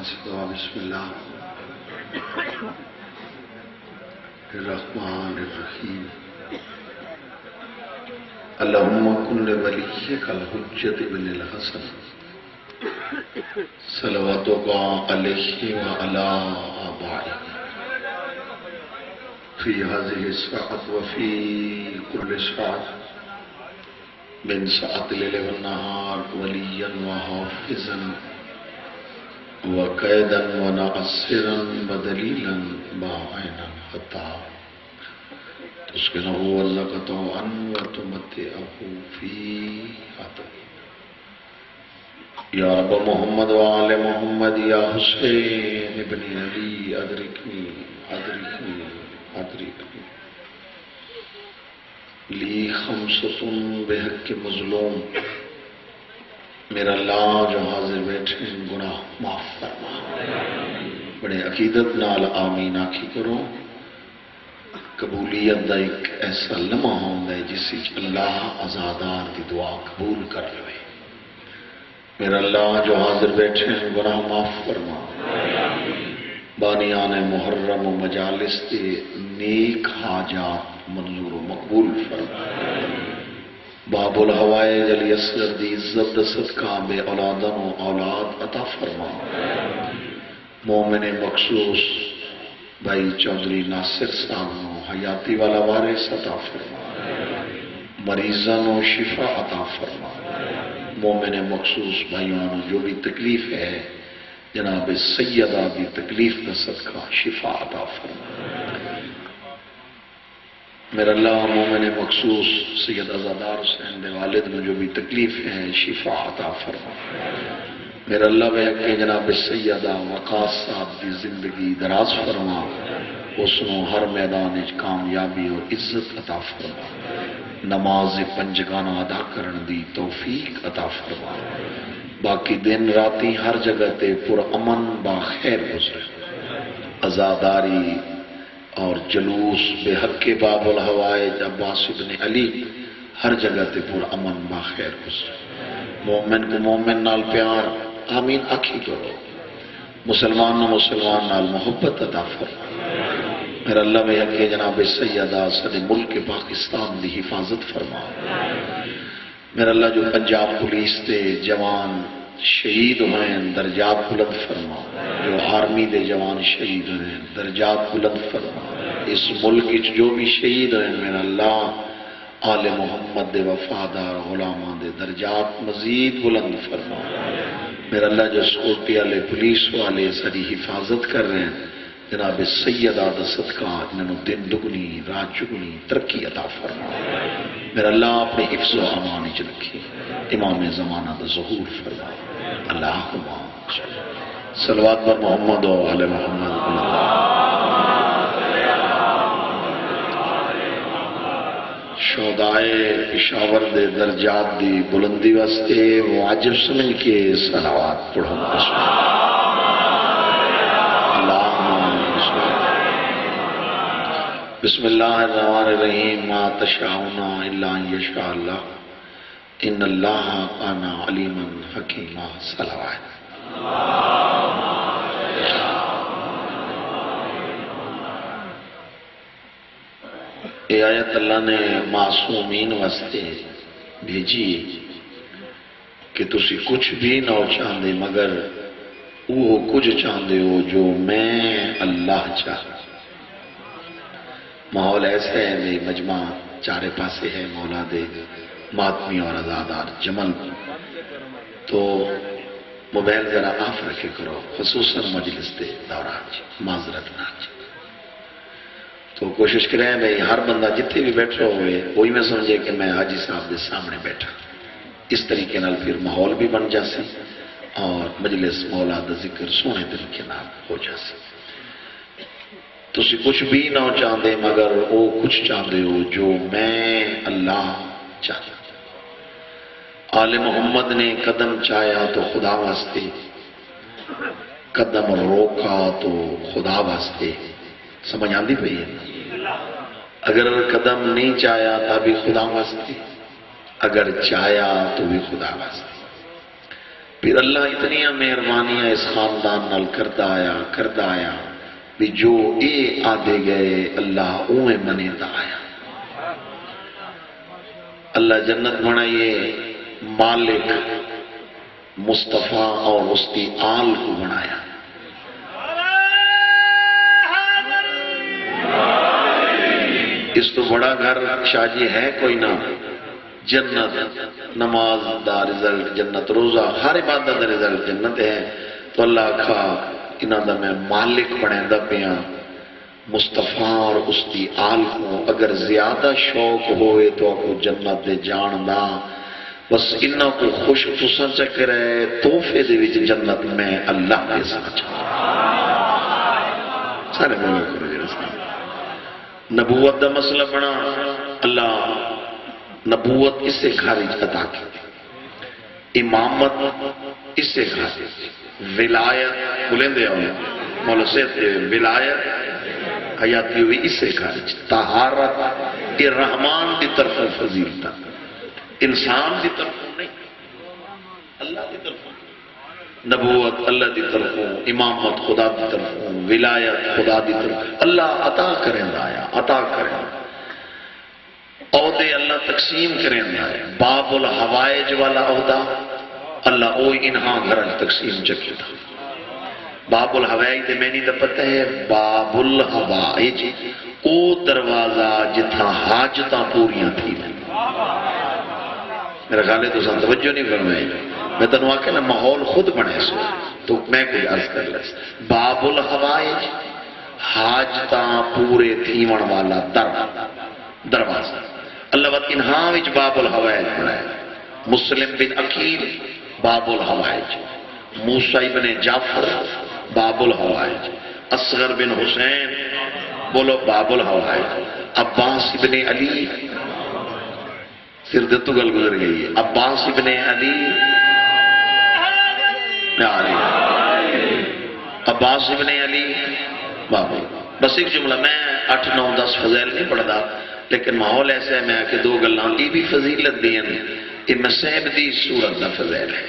بسم اللہ الرحمن الرحیم اللہم کن ولیک الحجت بن الحسن صلواتک علیہ وعلا آبائہ فی هذه الساعة وفی کل ساعة من ساعة الليل والنهار وليا وحافظا وقيدا وناصرا ودليلا باعنا حتى تسكنه لك طوعا وتمتعه فيها يا رب محمد وآل محمد يا حسين ابن علي أدركني أدركني أدركني لی خمسۃ بحق مظلوم میرا اللہ جو حاضر بیٹھے ہیں گناہ معاف فرما بڑے عقیدت نال آمین آکھی کرو قبولیت دا ایک ایسا لمحہ ہوندہ ہے جس سے اللہ آزادار کی دعا قبول کر لے میرا اللہ جو حاضر بیٹھے ہیں گناہ معاف فرما بانیان محرم و مجالس کے نیک حاجات منظور و مقبول فرما باب الہوائے جلی اصغر دی عزت صدقہ بے اولادن و اولاد عطا فرما مومن مخصوص بھائی چودھری ناصر صاحب نو حیاتی والا وارث عطا فرما مریضان و شفا عطا فرما مومن مخصوص بھائیوں جو بھی تکلیف ہے جناب سیدہ بھی تکلیف کا صدقہ شفا عطا فرما میرا اللہ مومن مخصوص سید عزادار حسین دے والد میں جو بھی تکلیف ہے شفا عطا فرما میرا اللہ بے جناب سیدہ وقاص صاحب دی زندگی دراز فرما اس نو ہر میدان کامیابی اور عزت عطا فرما نماز پنجگانہ ادا کرن دی توفیق عطا فرما باقی دن راتی ہر جگہ تے پر امن با خیر گزرے عزاداری اور جلوس بے حق کے باب الہوائج عباس بن علی ہر جگہ تے پر امن با خیر گزرے مومن کو مومن نال پیار آمین آکھی کرو مسلمان نال محبت عطا فرما میرا اللہ بے حق جناب سیدہ صدی ملک پاکستان دی حفاظت فرما میرا اللہ جو پنجاب پولیس تے جوان شہید ہوئے درجات بلند فرما جو آرمی دے جوان شہید ہوئے درجات بلند فرما اس ملک جو بھی شہید ہوئے میرا اللہ آل محمد دے وفادار غلامان دے درجات مزید بلند فرما میرا اللہ جو سکورٹی والے پولیس والے ساری حفاظت کر رہے ہیں جناب سیدہ دا صدقہ انہوں دن دگنی رات چگنی ترقی عطا فرما میرا اللہ اپنے حفظ و امان اچھ رکھی امام زمانہ دا ظہور فرما اللہم صلوات بر محمد و آل محمد شہدائے پشاور دے درجات دی بلندی واسطے واجب سمجھ کے صلوات پڑھو بسم اللہ الرحمن الرحیم ما تشاؤون الا ان یشاء اللہ ان اللہ کان علیما حکیما صلوات یہ آیت اللہ نے معصومین واسطے بھیجی کہ تسی کچھ بھی نہ چاہندے مگر وہ کچھ چاہندے ہو جو میں اللہ چاہتا ماحول ایسے ہے بھئی مجمع چارے پاسے ہے مولا دے ماتمی اور ازادار جمل تو موبائل ذرا آف رکھے کرو خصوصاً مجلس دے دوران معذرت نہ تو کوشش کریں بھئی ہر بندہ جتنے بھی بیٹھے ہوئے وہی میں سمجھے کہ میں حاجی صاحب دے سامنے بیٹھا اس طریقے نال پھر ماحول بھی بن جاسی اور مجلس مولا دا ذکر سونے طریقے نال ہو جاسی تسی کچھ بھی نہ چاہتے مگر وہ کچھ چاہتے ہو جو میں اللہ چاہتا آل محمد نے قدم چاہیا تو خدا واسطے قدم روکا تو خدا واسطے سمجھ آندی پئی ہے اگر قدم نہیں چاہیا تا بھی خدا واسطے اگر چاہیا تو بھی خدا واسطے پھر اللہ اتنی مہربانیاں اس خاندان نال کردا آیا بھی جو اے آدھے گئے اللہ اوے منیتا آیا. اللہ جنت بنائیے مالک مصطفیٰ اور اس کی آل کو بنایا. اس تو بڑا گھر شاہ جی ہے کوئی نہ. جنت نماز دا رزلٹ جنت، روزہ ہر عبادت دا رزلٹ جنت ہے. تو اللہ کھا انہاں دا میں مالک بنے دا پیاں مصطفیٰ اور اس دی آل کو. اگر زیادہ شوق ہوئے تو آپ جنت دے جان دا بس انہاں کو خوش تساں چکر ہے تحفے دے وچ جنت میں اللہ کے ساتھ سارے میں کرو جی. نبوت دا مسئلہ بنا اللہ نبوت اس سے خارج عطا کی، امامت اس سے خارج، ولایت بلندے ہوئے مولا سید ولایت حیاتی ہوئی اس سے خارج، طہارت یہ رحمان کی طرف فضیلتا، انسان کی طرف نہیں اللہ کی طرف. نبوت اللہ دی طرفوں، امامت خدا دی طرفوں، ولایت خدا دی طرف اللہ عطا کریں آیا، عطا کریں. عہدے اللہ تقسیم کریں آیا. باب الحوائج والا عہدہ اللہ اوئی انہاں گھرن تقسیم چکی تھا. باب الحوائج دے میں نہیں دا پتہ ہے باب الحوائج او دروازہ جتھا حاجتاں پوریاں تھی. میرا خیال ہے تو سن توجہ نہیں فرمائی. میں تنوں آکے نا ماحول خود بنے سو تو میں کوئی عرض کر لیں. باب الحوائج حاجتاں پورے تھیون والا دروازہ. اللہ وقت انہاں وچ باب الحوائج بنائے. مسلم بن عقیل باب الحوائج، موسیٰ بن جعفر باب الحوائج، اصغر بن حسین بولو باب الحوائج، عباس بن علی صرف تو گل گزر گئی ہے. عباس ابن علی عباس ابن علی بابا. بس ایک جملہ میں 8 9 10 فضیل نہیں پڑھتا لیکن ماحول ایسا ہے میں کہ دو گلان کی بھی فضیلت دیں یہ مسیب دی صورت دا فضیل ہے.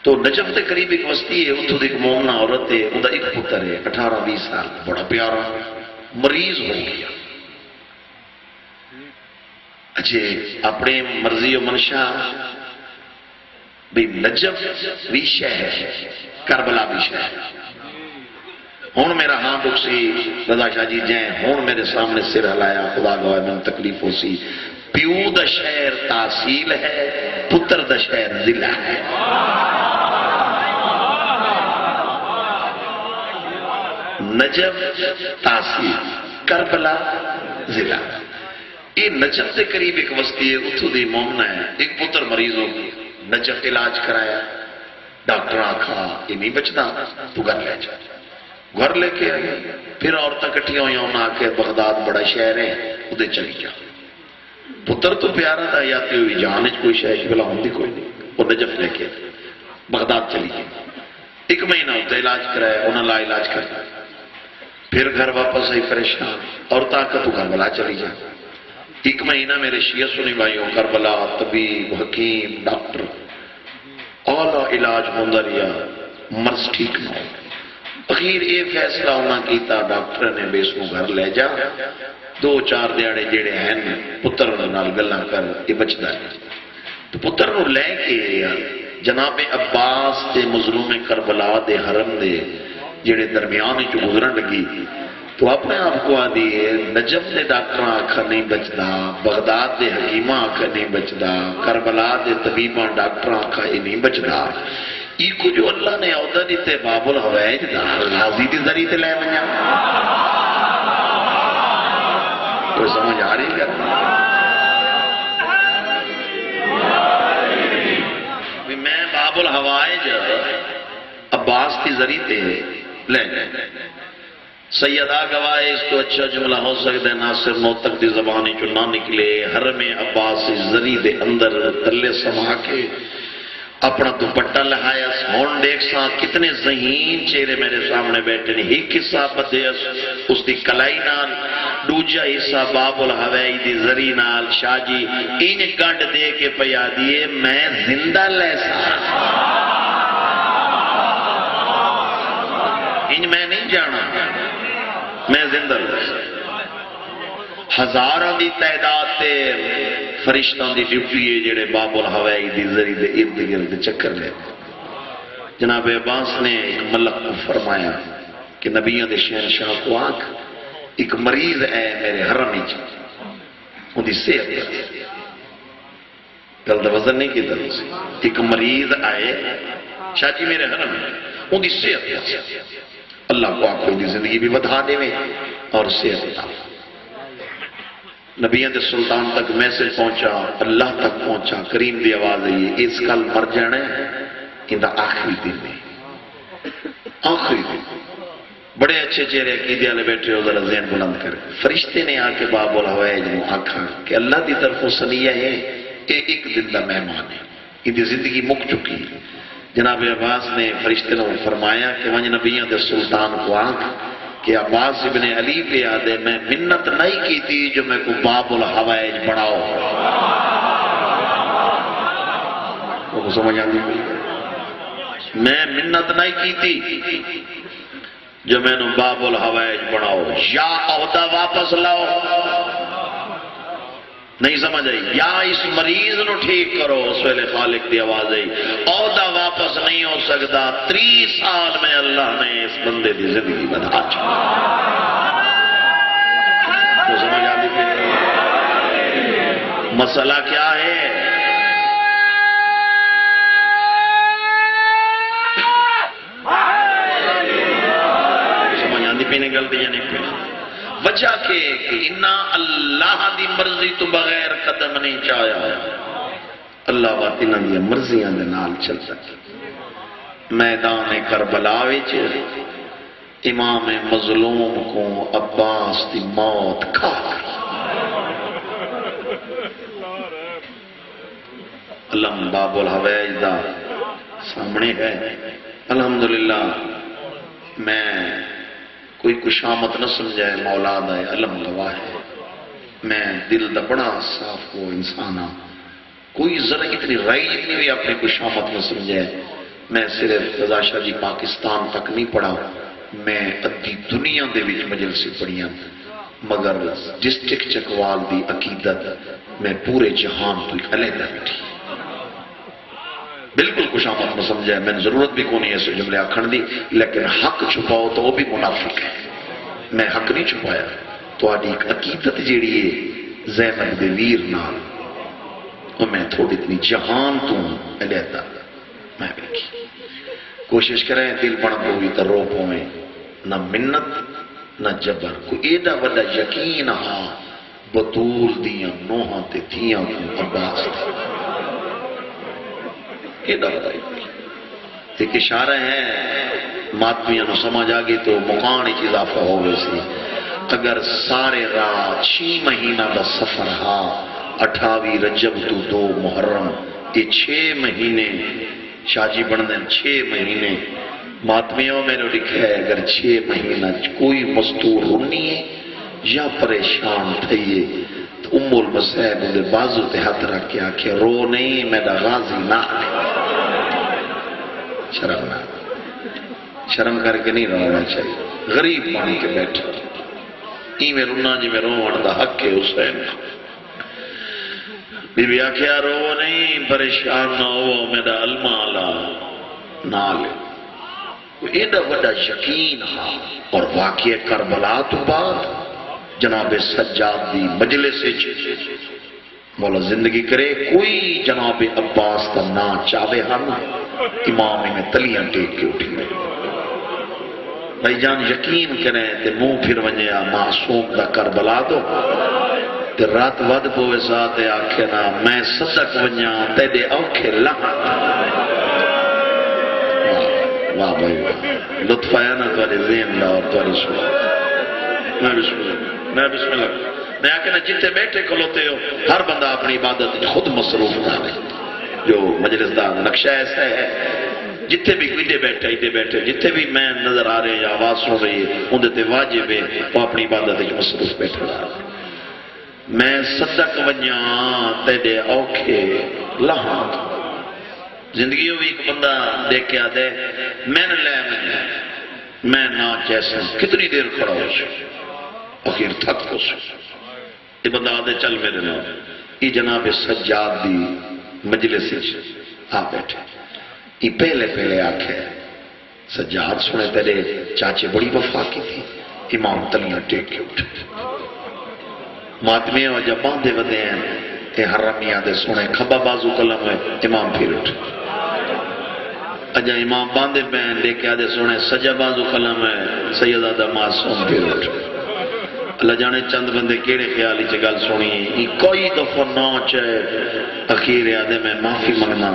تو نجف دے قریب ایک وسطی ہے اتھو ایک مومنہ عورت ہے ان دا ایک پتر ہے 18 20 سال بڑا پیارا مریض ہو گیا. اچھے اپنے مرضی و منشا بھی نجف بھی شہر کربلا بھی شہر. ہون میرا ہاں دکھ سی رضا شاہ جی جائیں ہون میرے سامنے سر ہلایا خدا گواہ میں تکلیف ہو سی. پیو دا شہر تحصیل ہے پتر دا شہر ضلع ہے. نجف تحصیل کربلا ضلع. یہ نجف سے قریب ایک وسطی ہے اتھو دی مومنہ ہے ایک پتر مریض ہو گئی. نجف علاج کرایا ڈاکٹر آکھا یہ نہیں بچنا تو گھر لے جا. گھر لے کے آئے پھر عورتیں کٹھیاں ہوئی انہوں نے آکے بغداد بڑا شہر ہے ادھے چلی جا. پتر تو پیارا تھا یاتی ہوئی جہانج کوئی شہر بلا ہوندی کوئی نہیں. وہ نجف لے کے بغداد چلی گئی. 1 مہینہ ہوتا علاج کرایا انہوں نے لا علاج کرتا. پھر گھر واپس آئی پریشان عورتیں آکا تو گھر بلا چلی جا. 1 مہینہ میرے شیعہ سنی بھائیوں کربلا طبیب حکیم ڈاکٹر اعلیٰ علاج ہوندہ رہا مرض ٹھیک نہ ہو. اخیر یہ فیصلہ ہونا کیتا ڈاکٹر نے بیس کو گھر لے جا 2 4 دیاڑے جڑے ہیں پتر نال گلاں کر یہ بچدا ہے. تو پتر نو لے کے جناب عباس تے مظلوم کربلا دے حرم دے جڑے درمیان وچ گزرن لگی تو اپنے آپ کو آدھی ہے نجف دے ڈاکٹر آکھا نہیں بچدا بغداد دے حکیمہ آکھا نہیں بچدا کربلا دے طبیبہ ڈاکٹر آکھا یہ نہیں بچدا. یہ کو جو اللہ نے عہدہ دیتے باب الحوائج دا غازی دی ذریعے تے لے منیا. کوئی سمجھ آ رہی ہے میں باب الحوائج عباس کی ذریعے تے لے سیدہ گواہ اس تو اچھا جملہ ہو سکتا ہے ناصر موتق دی زبانی جو نہ نکلے. حرم عباس ذریعے دے اندر تلے سما کے اپنا دوپٹہ لہایا. ہون دیکھ سا کتنے ذہین چہرے میرے سامنے بیٹھے ہیں. ایک حصہ بدیس اس دی کلائی نال دوجا حصہ باب الحوائج دی ذریعے نال شاہ جی این گنڈ دے کے پیا دیے میں زندہ لے سا جانا میں زندہ ہزاراں دی تعداد تے فرشتاں دی ڈیوٹی ہے جڑے باب الہوائی دی ذری دے ارد گرد چکر لے جناب عباس نے ایک ملک کو فرمایا کہ نبیوں دے شہنشاہ کو آنکھ ایک مریض ہے میرے حرم وچ ان دی صحت گل دا وزن نہیں کیتا ایک مریض آئے شاہ جی میرے حرم میں ان دی صحت اللہ پاک کو دی زندگی بھی بدھا دے میں اور صحت عطا نبیوں دے سلطان تک میسج پہنچا اللہ تک پہنچا کریم دی آواز ہے اس کل مر جانا ہے ان دا آخری دن میں آخری دن بڑے اچھے چہرے عقیدے والے بیٹھے ہو ذرا ذہن بلند کرے فرشتے نے آ کے باب الہوائے جنوں آکھا کہ اللہ دی طرفوں سنیہ ہے یہ ایک دن دا مہمان ہے ان دی زندگی مک چکی ہے جناب عباس نے فرشتے نے فرمایا کہ ونج نبیوں دے سلطان کو آنکھ کہ عباس ابن علی پہ یاد ہے میں منت نہیں کی تھی جو میں کو باب الہوائے بناؤ وہ سمجھ آگئی میں منت نہیں کی تھی جو میں نے باب الہوائج بناؤ یا عہدہ واپس لاؤ نہیں سمجھ آئی یا اس مریض نو ٹھیک کرو سویل خالق دی آواز آئی عہدہ واپس نہیں ہو سکتا 30 سال میں اللہ نے اس بندے دی زندگی بنا چاہا تو سمجھ آئی مسئلہ کیا ہے پینے گلتی یا نہیں پینے وجہ کہ انہا اللہ دی مرضی تو بغیر قدم نہیں چاہیا اللہ بات انہا دی مرضیاں دے نال چل سکے میدان کربلا وچ امام مظلوم کو عباس دی موت کھا کر علم باب الہوائج دا سامنے ہے الحمدللہ میں کوئی کشامت نہ سمجھائے مولا دا علم گواہ ہے میں دل دا بڑا صاف کو انسان ہوں کوئی ذرا اتنی رائی جتنی بھی اپنے کشامت نہ سمجھائے میں صرف رضا شاہ جی پاکستان تک نہیں پڑھا میں ادھی دنیا دے وچ مجلسی پڑھیاں مگر ڈسٹرکٹ چکوال دی عقیدت میں پورے جہان تو علیحدہ بیٹھی بالکل کشامت نہ سمجھائے میں ضرورت بھی کونی ایسے جملے آکھن دی لیکن حق چھپاؤ تو وہ بھی منافق ہے میں حق نہیں چھپایا تو آدھی ایک عقیدت جیڑی ہے زینب دے ویر نال اور میں تھوڑی اتنی جہان تو علیحدہ میں بیٹھی کوشش کریں دل بڑھ ہوئی تو رو پویں نہ منت نہ جبر کوئی ایڈا وڈا یقین ہاں بطول دیاں نوہاں تے تھیاں کو عباس تے ایک اشارہ ہے ماتمیاں نو سمجھ آگئی تو مقان ایک اضافہ ہو گئی سی اگر سارے رات 6 مہینہ دا سفر ہا 28 رجب تو 2 محرم یہ 6 مہینے شاہ جی بن دیں 6 مہینے ماتمیوں میں نے لکھا ہے اگر 6 مہینہ کوئی مستور رونی ہے یا پریشان تھئیے ام المسیب دے بازو تے ہاتھ رکھ کے آکھے رو نہیں میرا غازی نہ شرم نہ شرم کر کے نہیں رونا چاہیے غریب مان کے بیٹھے ای میں رونا جی میں رونا دا حق ہے حسین بی بی آکھے رو نہیں پریشان نہ ہو میرا المالا نہ لے ایڈا وڈا یقین ہاں اور واقعہ کربلا تو بعد جناب سجاد دی مجلس مولا زندگی کرے کوئی جناب عباس کا نا چاہے ہم امام میں تلیاں ٹیک کے اٹھی میں بھائی جان یقین کریں تے منہ پھر ونیا معصوم دا کربلا دو تے رات ود پوے ساتھ آکھے نا میں صدق ونیا تیدے اوکھے لہا واہ بھائی واہ لطف آیا نا تواری ذہن لا اور تواری سوال میں بسم اللہ میں آکھنا جتے بیٹھے کھلوتے ہو ہر بندہ اپنی عبادت خود مصروف نہ رہے جو مجلس دا نقشہ ایسا ہے جتے بھی کوئی بیٹھے جتے بھی میں نظر آ رہے ہیں یا آواز سن رہی ہے اندھے تے واجب ہے وہ اپنی عبادت مصروف بیٹھے رہا میں صدق ونیاں تیدے اوکھے لہاں زندگیوں بھی ایک بندہ دیکھ کے آدھے میں نے لے میں نہ جیسا کتنی دیر کھڑا ہو سو اخیر تھک ہو سو یہ بندہ آدھے چل میرے نام یہ جناب سجاد دی مجلس آ بیٹھے یہ پہلے آکھے سجاد سنے پہلے چاچے بڑی وفا کی تھی امام تلیاں ٹیک کے اٹھے ماتمیاں و جب باندھے ودے ہیں اے حرامیاں دے سنے کھبا بازو کلم ہے امام پھر اٹھے اجا امام باندھے بین لے کے آدھے سنے سجا بازو کلم ہے سیدادہ معصوم پھر اٹھے اللہ جانے چند بندے کیڑے خیالی چگل سنی یہ کوئی دفعہ نوچ ہے اخیر آدھے میں معافی منگنا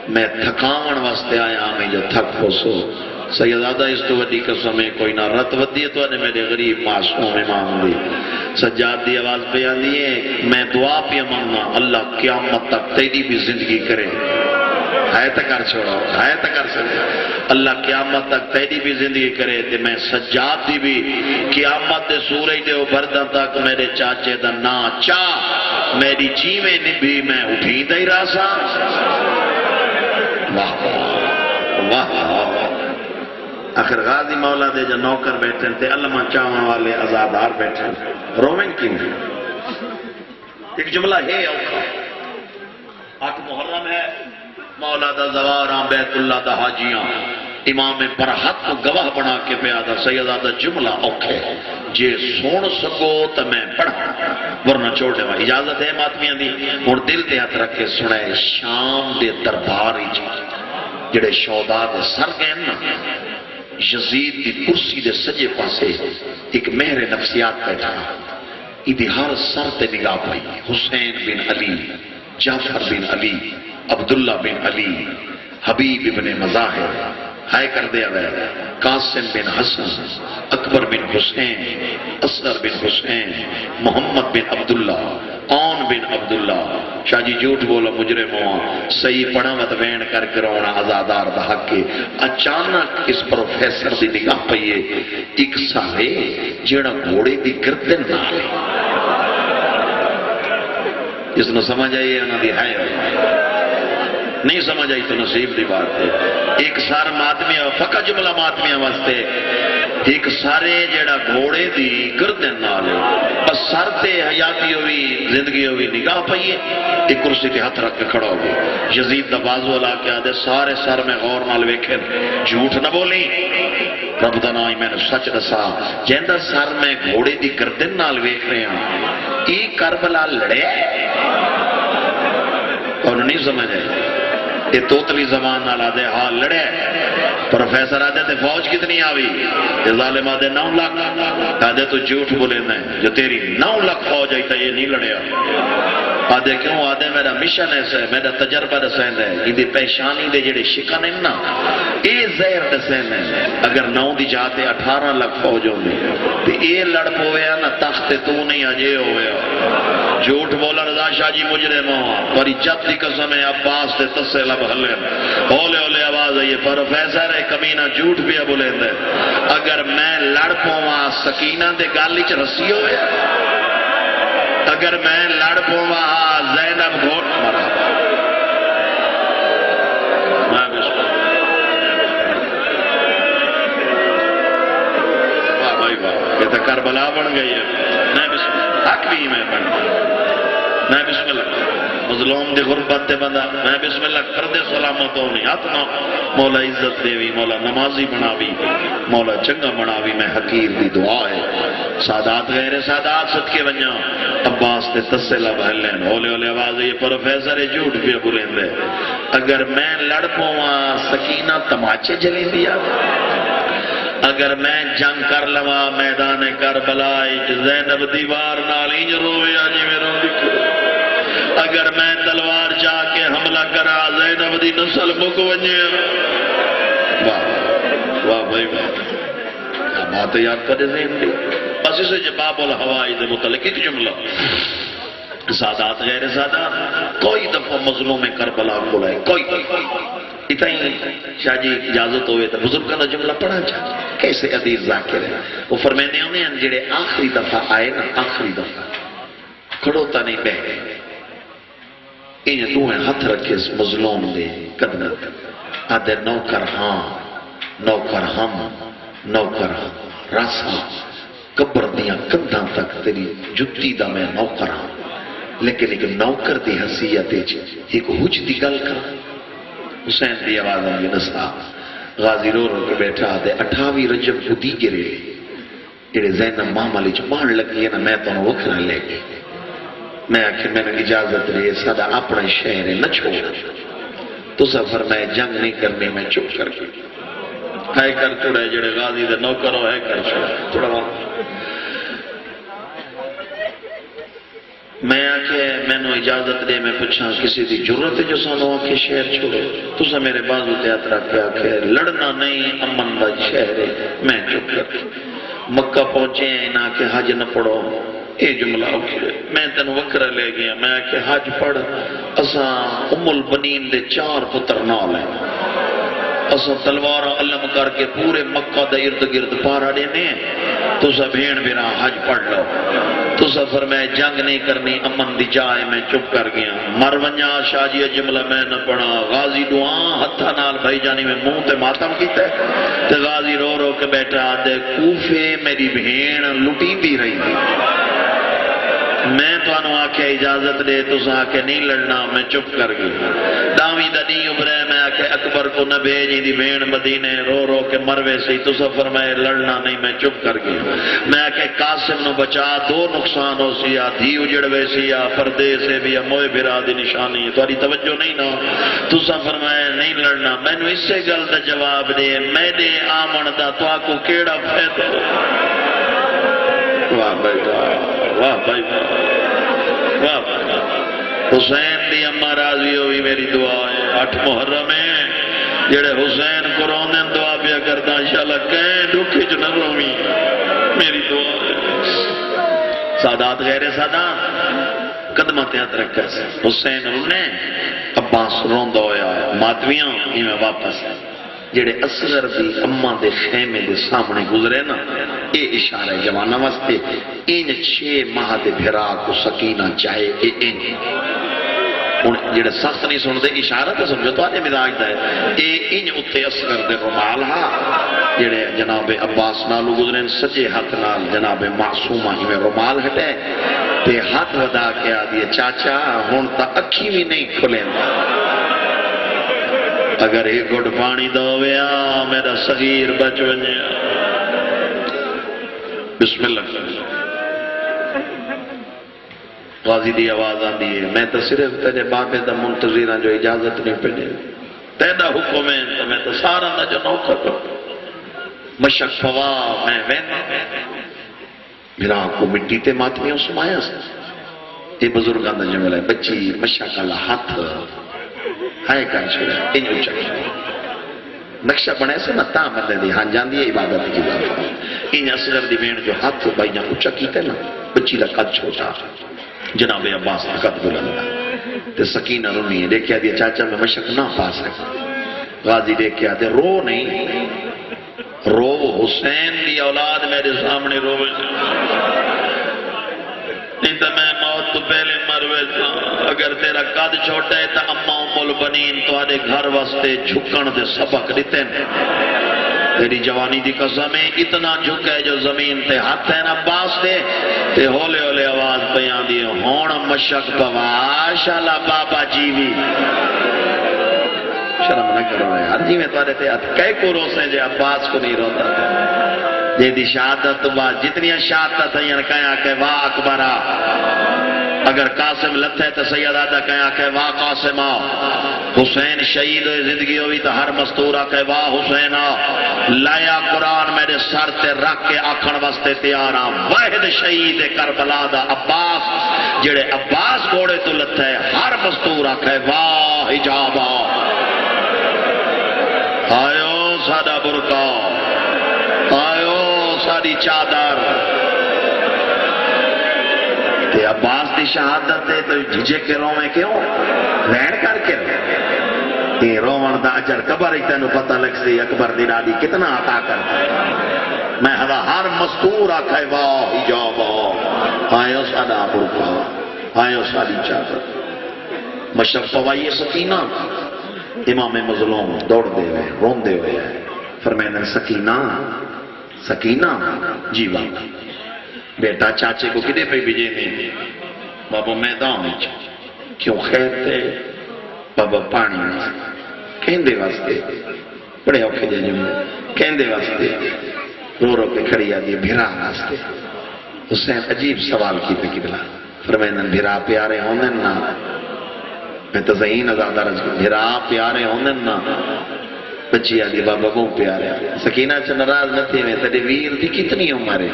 میں تھکاون واسطے آیا ہمیں جو تھک ہو سو سیدادہ اس تو وڈی قسمیں کوئی نہ رت ودی ہے تو آنے میرے غریب معصوم امام دی سجاد دی آواز پہ آدھی ہے میں دعا پہ مانگنا اللہ قیامت تک تیری بھی زندگی کرے ہے تک کر چھوڑا ہے تک کر سکتا اللہ قیامت تک تیری بھی زندگی کرے تے میں سجاد دی بھی قیامت دے سورج دے اوبردہ تک میرے چاچے دا نا چاہ میری جیویں نبھی میں اٹھی دے راسا واہ واہ آخر غازی مولا دے جو نوکر بیٹھے تھے علمہ چاہوں والے ازادار بیٹھے رومن کیوں ایک جملہ ہے اوکھا آٹھ محرم ہے مولا دا زواراں بیت اللہ دا حاجیاں امام برحق کو گواہ بنا کے پیادا سیدہ دا جملہ اوکھے جے سون سکو تا میں پڑھا ورنہ چھوڑے وہاں اجازت ہے ماتمیاں دی اور دل دے ہاتھ رکھے سنے شام دے درباری جی جڑے شہداء دے سر گئے نا یزید دی کرسی دے سجے پاسے ایک مہر نفسیات بیٹھا ایدی ہر سر تے نگاہ پائی حسین بن علی جعفر بن علی عبداللہ بن علی حبیب ابن مظاہر ہائے کر دیا گیا قاسم بن حسن اکبر بن حسین اصغر بن حسین محمد بن عبداللہ اون بن عبداللہ شاہ جی جھوٹ بولا مجرم ہوا صحیح پڑھا مت وین کر کے رونا آزادار دا حق کے اچانک اس پروفیسر دی نگاہ پئیے ایک سارے جیڑا گھوڑے دی گردن نہ لے اس نے سمجھ آئیے انہاں دی ہائے نہیں سمجھ آئی تو نصیب دی بات ہے ایک سار ماتمیہ فقہ جملہ ماتمیہ واسطے ایک سارے جیڑا گھوڑے دی گردن نالے بس سر تے حیاتی ہوئی زندگی ہوئی نگاہ پئیے ایک کرسی تے ہاتھ رکھ کے کھڑا ہوگی یزید دا بازو علا کے آدھے سارے سر میں غور نال ویکھن جھوٹ نہ بولی رب دا نائی میں نے سچ دسا جیندہ سر میں گھوڑے دی گردن نال ویکھ رہے ہیں ای کربلا لڑے اور نہیں سمجھ آئے یہ توتلی زمان نال آدھے ہاں لڑے پروفیسر آدھے تے فوج کتنی آوی یہ ظالم آدھے 9 لاکھ آدھے تو جھوٹ بولے نہیں جو تیری 9 لاکھ فوج آئی تا یہ نہیں لڑے آدھے کیوں آدھے میرا مشن ایسا ہے میرا تجربہ رسین ہے یہ پیشانی دے جڑے شکن ہیں نا یہ زہر رسین ہے اگر 9 دی جاتے 18 لاکھ فوج ہوں گے تو یہ لڑ پویا نا تخت تو نہیں اجے ہویا جھوٹ بولا رضا شاہ جی مجرم ہوا اور عزت دی قسم ہے عباس تے تسے لب ہلے ہولے ہولے آواز ہے یہ پروفیسر ہے کمینہ جھوٹ بھی بولے دے اگر میں لڑ پوا سکینہ دے گالی چ رسی ہویا اگر میں لڑ پوا زینب گھوٹ مرحبا میں بسم واہ بھائی واہ یہ تو کربلا بن گئی ہے میں بسم حق بھی میں بن میں بسم اللہ مظلوم دے غربت دے بندہ میں بسم اللہ کر دے سلامت ہونی آتما مولا عزت دیوی مولا نمازی بناوی مولا چنگا بناوی میں حقیر دی دعا ہے سادات غیر سادات صدقے بنیا عباس دے تسلہ بہلین ہولے ہولے آواز ہے یہ پروفیسر جھوٹ بھی بولیں دے اگر میں لڑ پوا سکینہ تماچے جلیں دیا اگر میں جنگ کر لوا میدان کربلا زینب دیوار نالینج روے آجی میں رو دکھو اگر میں تلوار جا کے حملہ کرا زینب دی نسل مک ونجے واہ واہ بھائی واہ کیا بات ہے یاد کرے ذہن دی بس اسے جباب الہوائی دے متعلق ایک جملہ سادات غیر سادات کوئی دفعہ مظلوم کربلا بلائے کوئی اتنا ہی شاہ جی اجازت ہوئے تو بزرگ کا جملہ پڑھا چاہتا کیسے عزیز ذاکر ہے وہ فرمینے ہونے ہیں جڑے آخری دفعہ آئے نا آخری دفعہ کھڑوتا نہیں بہ انہیں تو ہیں ہاتھ رکھے اس مظلوم دے قدر آدھے نوکر ہاں نوکر ہم نوکر ہاں راسا قبر دیاں کندھاں تک تیری جتی دا میں نوکر ہاں لیکن ایک نوکر دی حیثیت ایک حج دی گل کر حسین دی آواز آئی دستا غازی رو رو کے بیٹھا دے 28 رجب کو دی گرے جڑے زینب محملی چ مان لگی ہے نا میں تو وکھرا لے گئی میں آخر میں نے اجازت رہے سادہ اپنا شہر نہ چھوڑ تو سفر میں جنگ نہیں کرنے میں چپ کر کے ہے کر چھوڑے جڑے غازی دے نوکر ہو ہے کر چھوڑے تھوڑا وقت میں آکے میں نے اجازت دے میں پوچھا کسی دی جرت ہے جو سانو آکے شہر چھوڑے تو سا میرے بازو دیات رکھ کے آکے لڑنا نہیں امن دا شہر ہے میں چپ کر کے مکہ پہنچے ہیں انہاں کے حج نہ پڑھو اے جملہ اکھڑے میں تن وکرہ لے گیا میں کہ حج پڑھ اساں البنین دے 4 پتر نال ہیں اساں تلوارہ علم کر کے پورے مکہ دے ارد گرد پارا دینے تو سا بھین بیرا حج پڑھ لو تو سا فرمائے جنگ نہیں کرنی امن دی جائے میں چپ کر گیا مرونیا شاجی جملہ میں نہ پڑھا غازی دعا ہتھا نال بھائی جانی میں منہ تے ماتم کیتا ہے تے غازی رو رو کے بیٹھا دے کوفے میری بھین لٹی بھی رہی تھی میں تو انہوں آکے اجازت دے تو سا آکے نہیں لڑنا میں چپ کر گئی داوی دا نہیں ابرے میں آکے اکبر کو نہ بھیجی دی بھین مدینے رو رو کے مروے سے تو سفر میں لڑنا نہیں میں چپ کر گئی میں آکے قاسم نو بچا 2 نقصان ہو سیا دھی اجڑوے سیا پردے سے بھی موئے بھرا دی نشانی تو توجہ نہیں نا تو سفر میں نہیں لڑنا میں نے اس سے گل دا جواب دے میں دے آمن دا تو آکو کیڑا پھیت واہ بھائی واہ بھائی واہ بھائی حسین دی اممہ راضی ہوئی میری دعا ہے 8 محرم ہے جڑے حسین کو روندن دعا پیا کرتا انشاءاللہ کہیں دکھی جو نہ رومی میری دعا ہے سادات غیر سادات قدمت یاد رکھا سے حسین رونے عباس روندہ ہویا ماتویاں ہی میں واپس جڑے اصغر دی اماں دے خیمے دے سامنے گزرے نا اے اشارہ جوانہ واسطے ان 6 ماہ دے بھرا کو سکینہ چاہے اے ان جڑے سخت نہیں سن دے اشارہ تو سمجھو تو آنے مزاج دا ہے اے ان اتے اصغر دے رمال ہا جڑے جناب عباس نالو گزرے سجے ہاتھ نال جناب معصومہ ہی میں رمال ہٹے تے ہاتھ ودا کے آدھئے چاچا ہون تا اکھی بھی نہیں کھلیں اگر ایک گھٹ پانی دویا میرا صغیر بچ ونیا بسم اللہ غازی دی آواز آن دیئے میں تو صرف تیرے بابے دا منتظرہ جو اجازت نہیں پڑے تیدا حکم ہے تو میں تو سارا دا جو نوکر کرتا مشک فوا میں وینا میرا کو مٹی تے ماتمیوں سمایا سا یہ بزرگان دا جملہ ہے بچی مشک اللہ ہاتھ ہائے کر چھوڑا انہوں اچھا نقشہ بنے سے نہ تاں بندے دی ہاں جان دی عبادت کی بات انہیں اصغر دی بین جو ہاتھ بھائی جان اچھا کیتے نا بچی دا قد چھوٹا جناب عباس دا قد بلندا تے سکینہ رونی ہے دیکھیا دیا چاچا میں مشک نہ پا سکتا غازی دیکھیا دے رو نہیں رو حسین دی اولاد میرے سامنے رو نہیں تو میں موت تو پہلے مروے تھا اگر تیرا قد چھوٹا ہے تو اماں البنین تو آدھے گھر واسطے جھکن دے سبق دیتے ہیں تیری جوانی دی قسمیں اتنا جھکے جو زمین تے ہاتھ ہے نا باس دے تے ہولے ہولے آواز بیان دی ہون مشک پواشالا بابا جیوی شرم نہ کرو رہے ہر جی میں تو آدھے تے کئی کو روسیں جے عباس کو نہیں روتا جے دی شہادت بعد جتنی شہادت ہیں یعنی کہاں کہ واہ اکبرہ اگر قاسم لت ہے تو سید آدھا کہاں کہ واہ قاسم حسین شہید ہوئی زندگی ہوئی تو ہر مستورہ کہ واہ حسین لایا قرآن میرے سر تے رکھ کے آکھن واسطے تیارا واحد شہید کربلا دا عباس جڑے عباس گھوڑے تو لت ہے ہر مستورہ کہ واہ حجابہ آئیو سادہ برکا آئیو ساری چادر تے عباس دی شہادت ہے تو جھجے کے رومیں کیوں رہن کر کے تے رومن دا اجر قبر ہی تینو پتہ لگ سی اکبر دی نادی کتنا عطا کرتا ہے میں ہر مستور آکھائے واہ حجابہ آئیو سادہ برکا آئیو ساری چادر مشرف فوائی سکینہ امام مظلوم دوڑ دے ہوئے رون دے ہوئے فرمائن سکینہ سکینہ جی بابا بیٹا چاچے کو کدے پہ بھیجے نے بابا میدان میں کیوں خیر تھے بابا پانی کہندے واسطے بڑے اوکھے جے جملے کہندے واسطے رو رو کے کھڑی آدھی بھیرا واسطے حسین عجیب سوال کی پہ قبلہ فرمائن بھیرا پیارے ہونے نا میں تزہین ازادہ رج کو بھیرا پیارے ہونے نا بچی آدھی بابا بہت پیارے سکینہ چا نراز نہ تھے میں تیرے ویر دی کتنی عمرے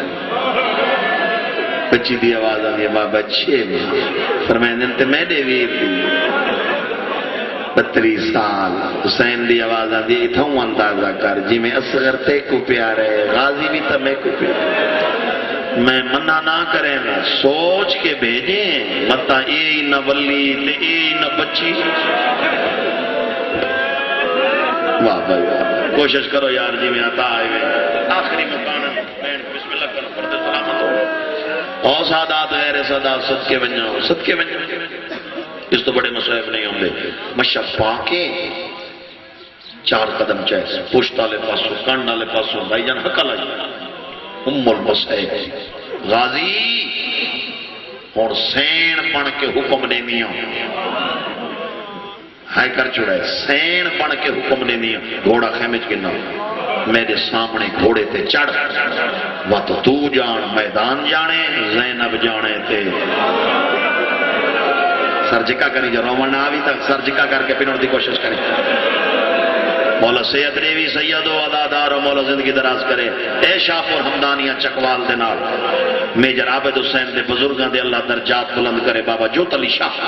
بچی دی آواز آدھی بابا 6 ماہ فرمائن تے میں دے ویر دی 32 سال حسین دی آواز آدھی اتھاؤں اندازہ کر جی میں اصغر تے کو پیارے غازی بھی تا میں کو پیارے میں منع نہ کریں نا سوچ کے بھیجیں متا اے نہ ولی تے اے نہ بچی واہ بھائی واہ کوشش کرو یار جی میں آتا آئے ہوئے آخری مکان بسم اللہ کرو پردے سلامت او سادات غیر سادات صدقے بن جاؤ صدقے بن جاؤ اس تو بڑے مصائب نہیں ہوں گے مشب پاکے 4 قدم چاہے پشت آلے پاسو کانڈ آلے پاسو بھائی جان حقا لگا ام المصائب غازی اور سین پڑھ کے حکم دینی ہائے کر چھوڑا ہے سین پڑھ کے حکم دینی گھوڑا خیمج کے نام میرے سامنے گھوڑے تے چڑھ وہ تو جان میدان جانے زینب جانے تے سرجکا کریں جو رومن آوی تک سرجکا کر کے پینور دی کوشش کریں مولا سید ریوی سید و عدادار و مولا زندگی دراز کرے اے شاپ اور حمدانیاں چکوال دے نال میجر عابد حسین دے بزرگاں دے اللہ درجات بلند کرے بابا جوت علی شاہ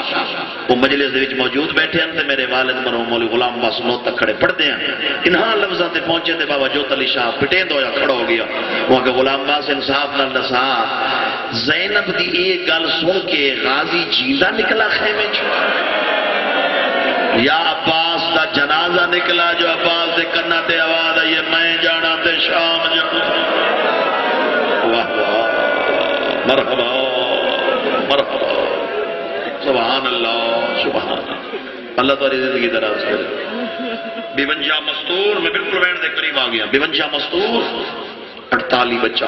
وہ مجلس دے وچ موجود بیٹھے ہیں تے میرے والد مرحوم مولی غلام عباس نو تک کھڑے پڑھ دے ہیں انہاں لفظاں تے پہنچے تے بابا جوت علی شاہ پٹین دو یا کھڑا ہو گیا وہاں کہ غلام عباس انصاف نال دسا زینب دی ایک گل سن کے غازی جیندہ نکلا خیمے یا عباس دا جنازہ نکلا جو عباس دے کرنا تے آواز آئیے میں جانا تے شام جانا واہ واہ مرحبا مرحبا سبحان اللہ سبحان اللہ تعالی زندگی دراز کرے بیونجا مستور میں بالکل وینڈ دے قریب آگیا بیونجا مستور 48 بچہ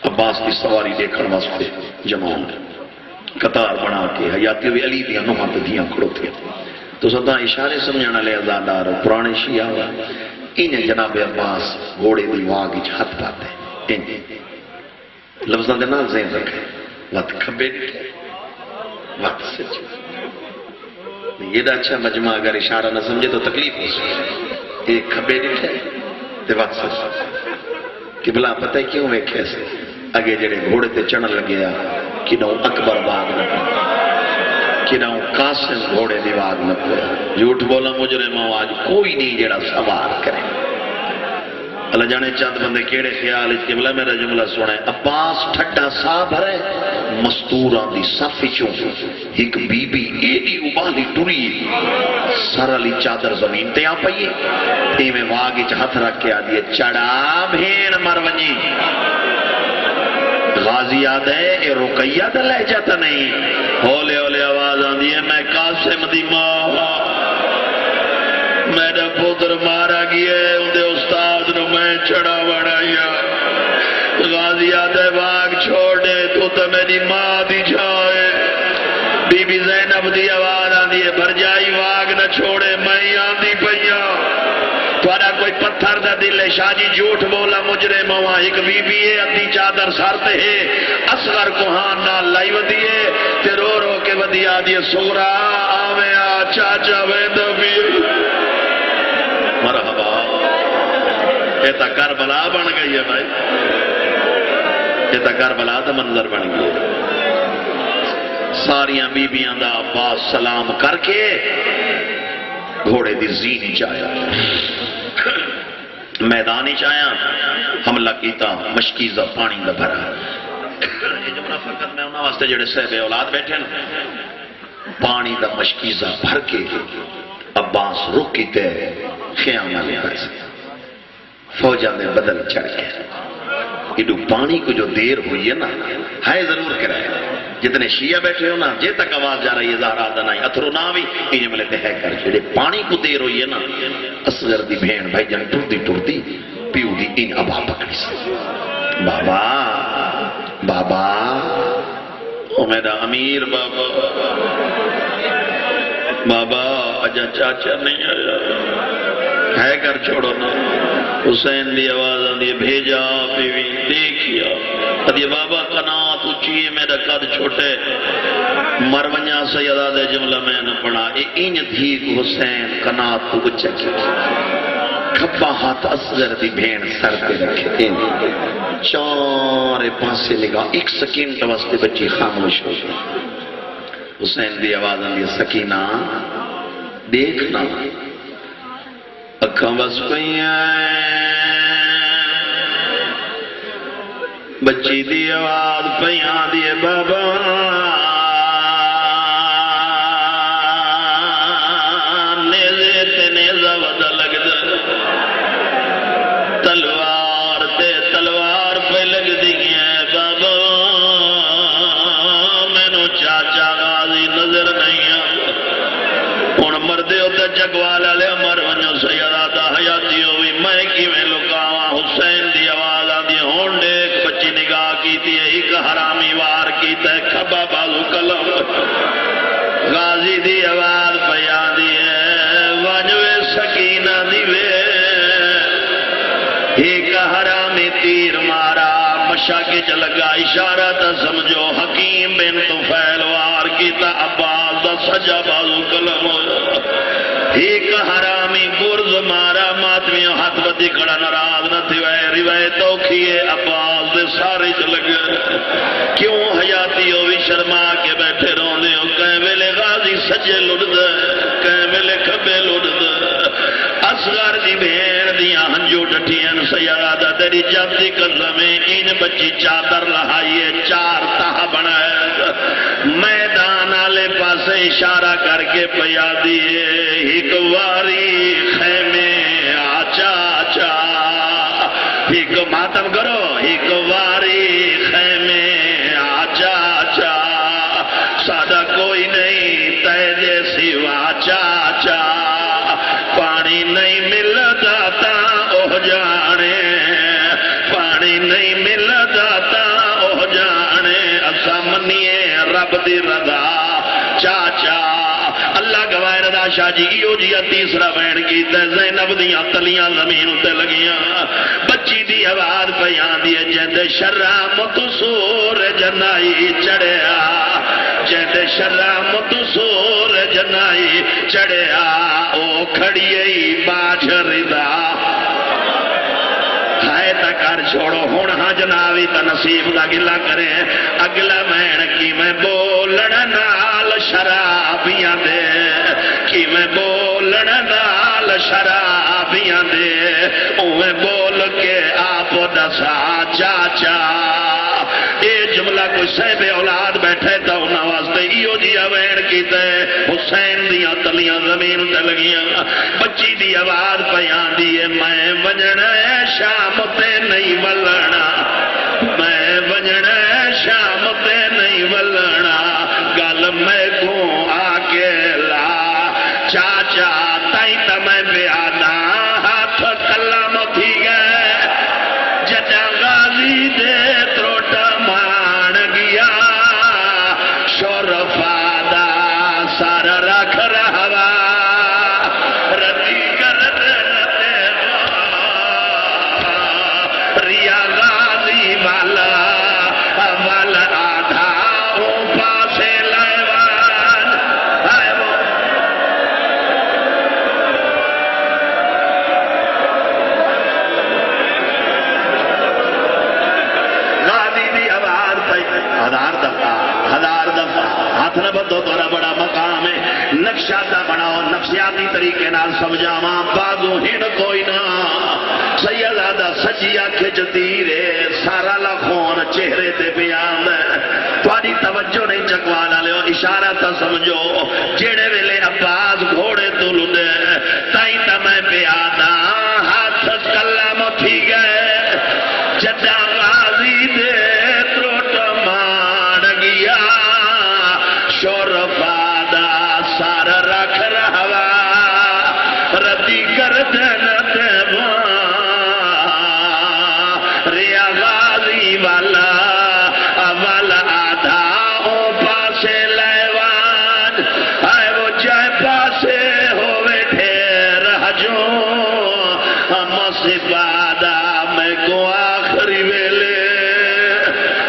عباس کی سواری دیکھن واسطے جمع ہوئے قطار بنا کے حیاتی ہوئی علی دیا نوہاں پہ دیاں کھڑو تھے تو سدا اشارے سمجھانا لے ازادار پرانے شیعہ ہوا انہیں جناب عباس گھوڑے دی واگی ہاتھ پاتے انہیں لفظاں دے نال ذہن رکھے وقت کھبے ڈٹھے وقت سچ یہ دا اچھا مجمع اگر اشارہ نہ سمجھے تو تکلیف ہو سکے ایک کھبے ڈٹھے تے وقت سچ کہ بلا پتہ ہے کیوں میں کیسے اگے جڑے گھوڑے تے چڑھن لگیا کنوں اکبر باغ نہ کنوں قاسم گھوڑے دی باغ نہ جھوٹ بولا مجرموں آج کوئی نہیں جڑا سوار کرے اللہ جانے چاند بندے کیڑے خیال اس قبلہ میرا جملہ سنے عباس ٹھٹا صاحب ہے مستوران دی صفی چوں ایک بی بی ایڈی ابالی ٹوری سر علی چادر زمین تے آ پئیے تے میں واگی ہاتھ رکھ کے آدھیے چڑھا بھین مرونی غازی یاد ہے اے رقیہ دا لہجہ تا نہیں ہولے ہولے آواز آندھی ہے میں قاسم دی ماں میرا پتر مارا گیا ہے اندھے استاد نو میں چڑھا بڑھایا غازی یاد ہے باغ چھوڑے تو میری ماں دی جائے بی بی زینب دی آواز آندھی ہے بھرجائی باغ نہ چھوڑے میں آندھی پہیا توارا کوئی پتھر دا دل ہے شاہ جی جھوٹ بولا مجرے مواں ایک بی بی ہے ادھی چادر سارتے ہے اصغر کو ہاں نال لائی ودی ہے تے رو رو کے ودی آدھی سورا آویا چاچا ویدہ بھی مرحبا یہ تا کربلا بن گئی ہے بھائی یہ تا کربلا دا منظر بن گئی ہے ساریاں بیبیاں دا عباس سلام کر کے گھوڑے دی زین چایا میدانی چایا حملہ کیتا مشکیزہ پانی دا بھرا یہ جملہ فقط میں انہاں واسطے جڑے صحبے اولاد بیٹھے نا پانی دا مشکیزہ بھر کے عباس رک کی تے خیامہ لے آئے فوجہ میں بدل چڑھ گئے ایڈو پانی کو جو دیر ہوئی ہے نا ہے ضرور کرائے جتنے شیعہ بیٹھے ہو نا جے تک آواز جا رہی ہے زہرہ دنائی اتھرو نہ بھی یہ جملے تے ہے کر چھڑے پانی کو دیر ہوئی ہے نا اصغر دی بھین بھائی جان ٹردی پیو دی ان ابا پکڑی سے بابا بابا او میرا امیر بابا بابا اجا چاچا نہیں آیا ہے کر چھوڑو نا حسین دی آواز آدھی بھیجا بیوی دیکھیا ادھی بابا قناعت اچھیے میرا قد چھوٹے مرونیا سیدہ دے جملہ میں نے پڑھا این دھیک حسین قناعت تو اچھا کی کھپا ہاتھ اصغر دی بھین سر پہ رکھے چارے پاسے نگاہ ایک سکینٹ واسطے بچی خاموش ہو گئی حسین دی آواز آدھی سکینہ دیکھنا اکھاں بس پہیاں بچی دی آواز پہیاں دیے بابا نیزے تے نیزہ ودا لگ دے تلوار تے تلوار پہ لگ دیئے بابا میں نو چاچا غازی نظر نہیں آ ان مردے ہوتے جگوالا لے مر ونجو سیدہ دا حیاتی ہوئی میں کی میں لکاوا حسین دی آواز آدھی ہونڈے ایک بچی نگاہ کی تھی ایک حرامی وار کی تے کھبا بازو کلم غازی دی آواز بیان دی ہے وجوے سکینہ دیوے ایک حرامی تیر مارا مشا کے چلگا اشارہ تا سمجھو حکیم بن طفیل وار کی تا عباس دا سجا بازو کلم ایک حرامی برز مارا ماتمیوں ہاتھ بدی کھڑا نراز نہ تھی روایتوں کھیے عباس دے سارے چلگے کیوں حیاتی ہوئی شرما کے بیٹھے رونے ہو کہیں ویلے غازی سجے لڑ دے کہیں ویلے کھبے لڑ دے اصغر دی بھین دیاں ہنجو ڈٹھین سیادہ تیری جاتی قدمیں ان بچی چادر لہائیے چار تاہ بنائے میدان آلے پاسے اشارہ کر کے پیا دیئے ایک واری خیمے آچا آچا ایک ماتم کرو ایک واری خیمے آچا آچا سادہ کوئی نہیں تے جیسی واچا آچا پانی نہیں مل جاتا اوہ جانے پانی نہیں مل جاتا اوہ جانے اسا منیے رب دی رضا چاچا اللہ گواہ رضا شاہ جی ایو جی تیسرا بین کی تے زینب دیاں تلیاں زمین تے لگیاں بچی دی آواز بیان دیے جیندے شرام تو سور جنائی چڑھیا جیندے شرام تو سور جنائی چڑھیا او کھڑیئی باج رضا ہائے تکار چھوڑو ہون ہاں جناوی تا نصیب دا گلہ کریں اگلا مین کی میں بولن نال شرابیاں دے کی میں بولن نال شرابیاں دے اوہ بول کے آپ دسا چاچا اے جملہ کوئی صحب اولاد بیٹھے تا انہاں واسطے ایو جی اوین کی تے حسین دیاں تلیاں زمین تے لگیاں بچی دی آواز بیان دیئے میں وجنا شام تے نہیں ولنا میں وجنا شام تے نہیں ولنا گل میں کو آکے لا چاچا تائیں تا میں بیانا ہاتھ کلم تھی گئے ججا غازی دے تروٹا مان گیا شورفا دا سارا رکھ رہا ردی کرد ریا غازی والا والا آدھا او پاسے لائوان آئے وہ غازی دی آواز پہ ہزار دفعہ ہاتھ نہ بدو تورا بڑا مقام ہے نقشہ دا بناؤ نفسیاتی طریقے نال سمجھاواں بازو ہن کوئی نہ سیدہ سچی آنکھیں جدیرے سارا لکھون چہرے تے بیان تھوڑی توجہ نہیں چکوانا لے اشارہ تا سمجھو جیڑے ویلے عباس گھوڑے تو لدے تائیں تا میں بیانا ہاتھ کلم تھی گئے جدہ غازی دے تروٹ مان گیا شورفا دا سار رکھ رہا ردی کردن دیوان سپادہ میں کو آخری ویلے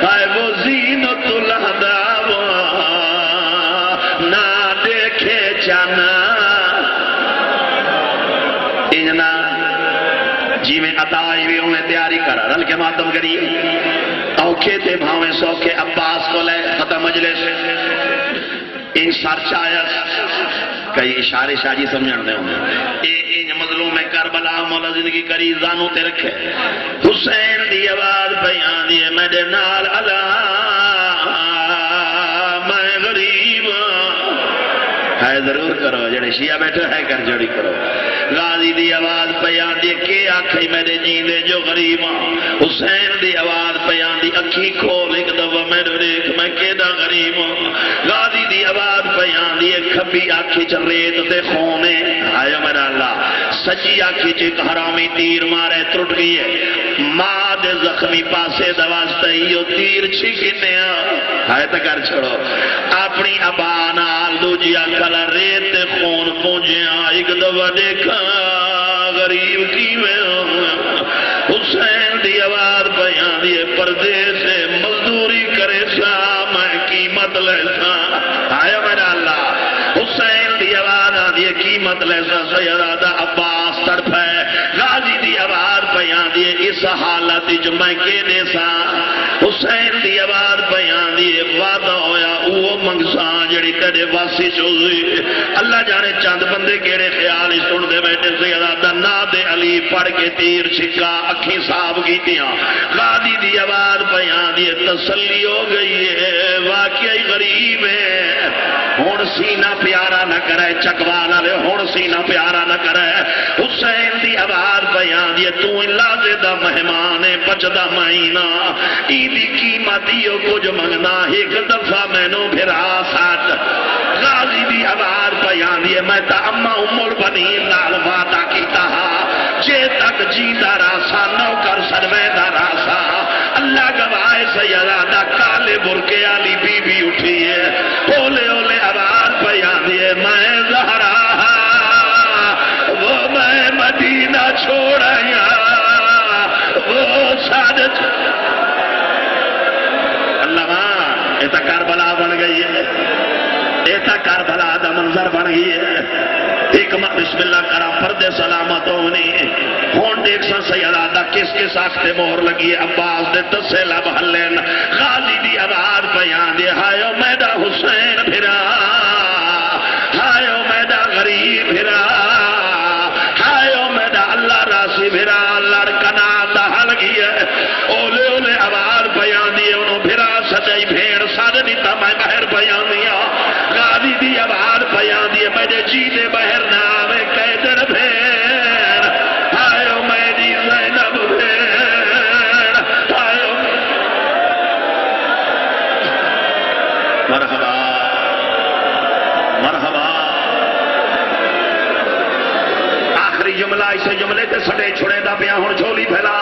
آئے وہ زینت الہدا نہ دیکھے چانا انجنا جی میں عطائی بھی انہیں تیاری کرا رل کے ماتم کریے اوکھے تھے بھاویں سوکھے عباس کو لے ختم مجلس ان سرچایت کئی اشارے شاجی سمجھن دے ہوں ان مظلوم کربلا مولا زندگی کری زانوں تے رکھے حسین دی آواز بیان دیے میرے نال اللہ میں غریب ہے ضرور کرو جڑے شیعہ بیٹھے ہے کر جوڑی کرو غازی دی آواز بیان دی کہ آنکھیں میرے جیندے جو غریب حسین دی آواز بیان دی اکھی کھول ایک دفعہ میرے دیکھ میں کیدا غریب غازی دی آواز بیان دی کھبی آنکھی چ ریت تے خونے آیا میرا اللہ سچی آنکھی چ ایک حرامی تیر مارے ٹوٹ گئی ہے ماں دے زخمی پاسے دواستے ہیو تیر چھکنے آئے تا کر چھڑو اپنی ابا نال دوجی اکھل ریت خون پونجے ایک دفعہ دیکھا غریب کی میں حسین دی آواز بیان دیے پردے سے مزدوری کرے سا میں قیمت لے سا آیا میرا اللہ حسین دی آواز دیے قیمت لے سا سیدہ عباس تڑپ ہے غازی دی آواز بیان دیے اس حالت جو میں کہنے سا حسین دی آواز بیان دیے وعدہ ہویا وہ منگسان جڑی تیرے واسی چوزی اللہ جانے چاند بندے کیڑے خیال اس سن دے بیٹھے سیدہ ناد علی پڑھ کے تیر چھکا اکھی صاحب کی تیاں غازی دی آواز بیان دیے تسلی ہو گئی ہے واقعی غریب ہے ہون سینہ پیارا نہ کرے چکوانا لے ہون سینہ پیارا نہ کرے حسین دی آواز بیان دیے تو اللہ زیدہ مہمان بچدہ مہینہ ایدی قیمتیوں کو جو منگنا ایک دفعہ میں نو پھرا ساتھ غازی دی آواز بیان دیے میں تا اما امول بنی لال وعدہ کیتا جے تک جیدہ راسا نوکر سرویدہ راسا اللہ گواہ سیدہ کالے برکے علی بی بی اٹھی ہے اولے اولے آواز بیان دیے میں زہرا وہ میں مدینہ چھوڑایا وہ سادت اللہ ماں ایتا کربلا بن گئی ہے ایتا کربلا دا منظر بن گئی ہے حکمت بسم اللہ کرا پردے سلامت ہونی ہون دیکھ سن سیدہ دا کس کے ساکتے مہر لگی ہے عباس دے دسے لب حلین غازی دی آواز بیان دے ہائیو میدہ حسین پھرا ہائیو میدہ غریب پھرا ہائیو میدہ اللہ راسی پھرا اللہ رکنا دا حل گئی ہے اولے اولے آواز بیان دیے انہوں پھرا سجائی بھیڑ سارے دیتا میں بہر بیان دیا غازی دی آواز بیان دیے میرے جیدے بہر نامے قیدر بھیڑ آئیو میری زینب بھیڑ آئیو مرحبا مرحبا آخری جملہ اسے جملے تے سڑے چھڑے دا پیا ہون جھولی پھیلا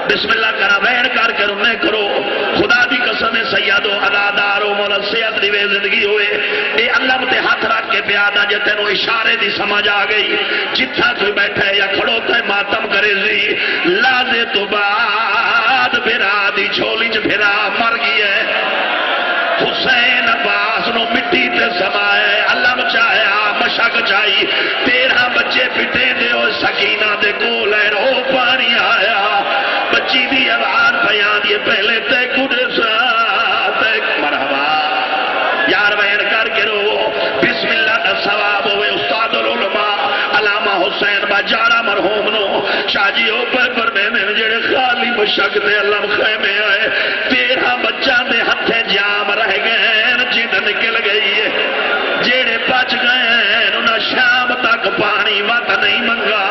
بسم اللہ کرا وین کر کے انہیں کرو خدا دی قسم سیادو ادادارو مولا سیاد دیوے زندگی ہوئے اے اللہ تے ہاتھ رکھ کے پیادا جے تینو اشارے دی سمجھ آ گئی جتھا کوئی بیٹھے یا کھڑو تے ماتم کرے زی لازے تو بعد بھرا دی جھولی چ بھرا مر گئی ہے حسین عباس نو مٹی تے سمائے اللہ بچایا مشک چائی 13 بچے پٹے دے او سکینہ دے کول ہے او پانی آیا بچی دی آواز بیان دیے پہلے تے گڈے ساتھ مرحبا یار وین کر کے رو بسم اللہ دا ثواب ہوئے استاد العلماء علامہ حسین باجارہ مرحوم نو شاہ جی اوپر پر میں جڑے خالی مشک دے اللہ خیمے آئے 13 بچہ دے ہتھے جام رہ گئے جن نکل گئی ہے جڑے بچ گئے انہاں شام تک پانی وقت نہیں منگا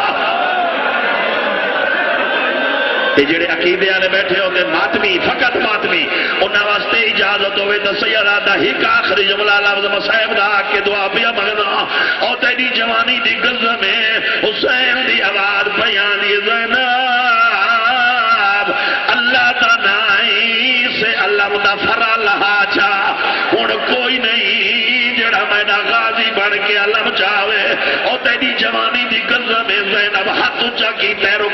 جڑے عقیدے والے بیٹھے ہوتے ماتمی فقط ماتمی انہاں واسطے اجازت ہوئے تو سیدہ دا ہک آخری جملہ لفظ مصائب دا کے دعا پیا منگنا اور تیری جوانی دی غزہ میں حسین دی آواز بیان دی زینب اللہ دا نائی سے اللہ مدفرہ لہا چا ہن کوئی نہیں جڑا میڈا غازی بڑھ کے علم چاہوے اور تیری جوانی دی غزہ میں زینب ہاتھ اچھا کی تیرو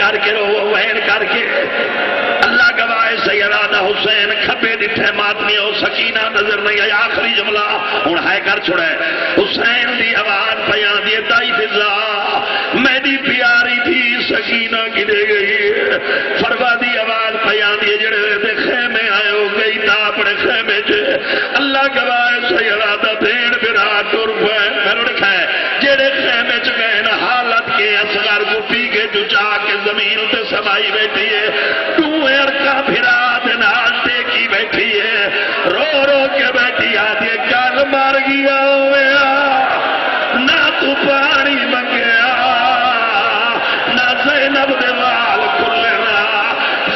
کر کے رو وین کر کے اللہ گواہ سیدنا حسین کھبے ڈٹھے ماتمی ہو سکینہ نظر نہیں آئی آخری جملہ ہوں ہے کر چھڑے حسین دی آواز پیاں دی دائی فضا میری پیاری تھی سکینہ گرے گئی فروا دی آواز پیاں دی جڑے دے خیمے آئے ہو گئی تا اپنے خیمے چے اللہ گواہ سیدنا دین برا ٹر پائے میں رکھا ہے جڑے خیمے چ گئے نا حالت کے اصغر کو پی کے جو چاہ کے زمین تے سمائی بیٹھی ہے ٹوئے ارکا پھرا دے نال ٹیکی بیٹھی ہے رو رو کے بیٹھی آدھی گل مار گیا ہویا نہ تو پانی منگیا نہ زینب دے وال کھلنا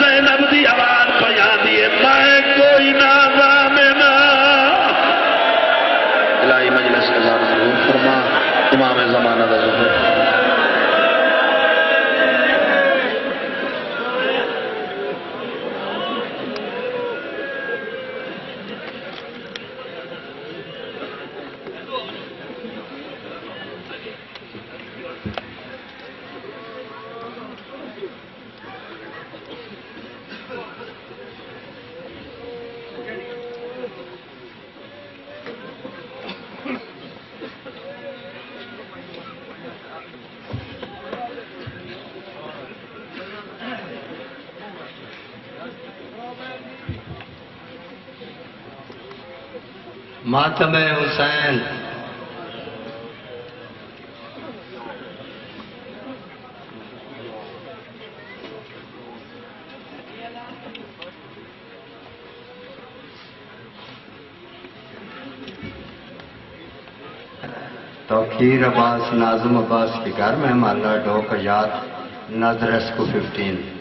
زینب دی آواز پیا دیے میں کوئی نازام نہ الہی مجلس کے ذات ظہور فرما امام زمانہ دا ظہور ماتم حسین توقیر عباس ناظم عباس کے گھر میں محلہ ڈوک یاد نظر اسکو 15